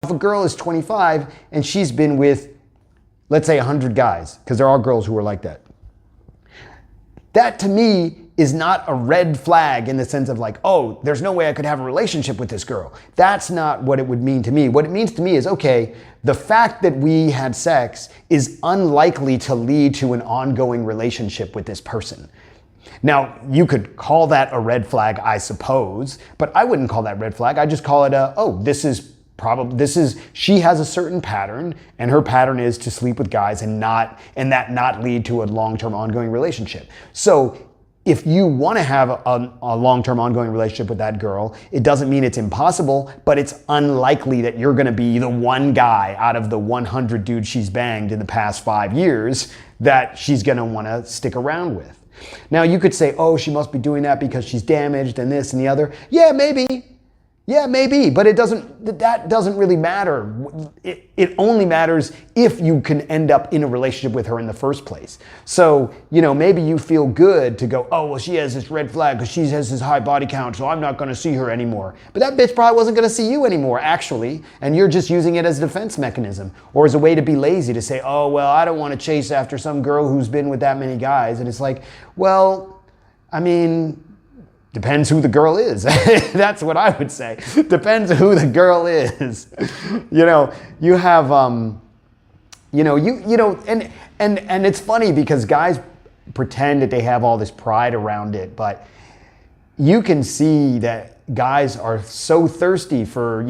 If a girl is 25 and she's been with, let's say 100 guys, because there are girls who are like that. That to me is not a red flag in the sense of like, oh, there's no way I could have a relationship with this girl. That's not what it would mean to me. What it means to me is, okay, the fact that we had sex is unlikely to lead to an ongoing relationship with this person. Now, you could call that a red flag, I suppose, but I wouldn't call that red flag. I just call it she has a certain pattern, and her pattern is to sleep with guys and that not lead to a long-term ongoing relationship. So if you want to have a long-term ongoing relationship with that girl, it doesn't mean it's impossible, but it's unlikely that you're going to be the one guy out of the 100 dudes she's banged in the past 5 years that she's going to want to stick around with. Now you could say, oh, she must be doing that because she's damaged and this and the other. Yeah, maybe. Yeah, maybe, but that doesn't really matter. It only matters if you can end up in a relationship with her in the first place. So, maybe you feel good to go, oh, well, she has this red flag because she has this high body count, so I'm not going to see her anymore. But that bitch probably wasn't going to see you anymore, actually, and you're just using it as a defense mechanism or as a way to be lazy, to say, oh, well, I don't want to chase after some girl who's been with that many guys. And it's like, well, I mean, depends who the girl is. That's what I would say. Depends who the girl is. You have, and it's funny because guys pretend that they have all this pride around it, but you can see that guys are so thirsty for,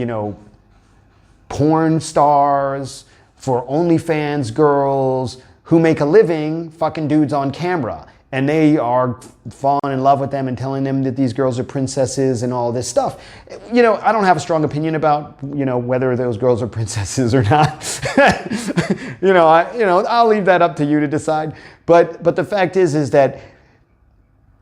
porn stars, for OnlyFans girls who make a living fucking dudes on camera. And they are falling in love with them and telling them that these girls are princesses and all this stuff. I don't have a strong opinion about, whether those girls are princesses or not. I'll leave that up to you to decide. But the fact is that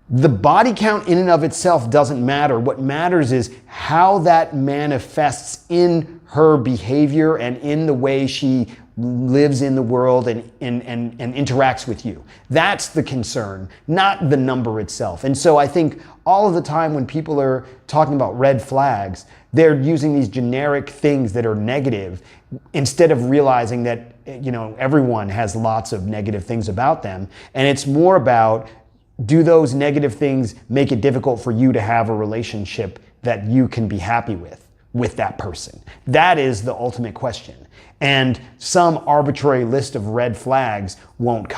the body count in and of itself doesn't matter. What matters is how that manifests in her behavior and in the way she lives in the world and interacts with you. That's the concern, not the number itself. And so I think all of the time when people are talking about red flags, they're using these generic things that are negative instead of realizing that, everyone has lots of negative things about them. And it's more about, do those negative things make it difficult for you to have a relationship that you can be happy with that person? That is the ultimate question. And some arbitrary list of red flags won't cut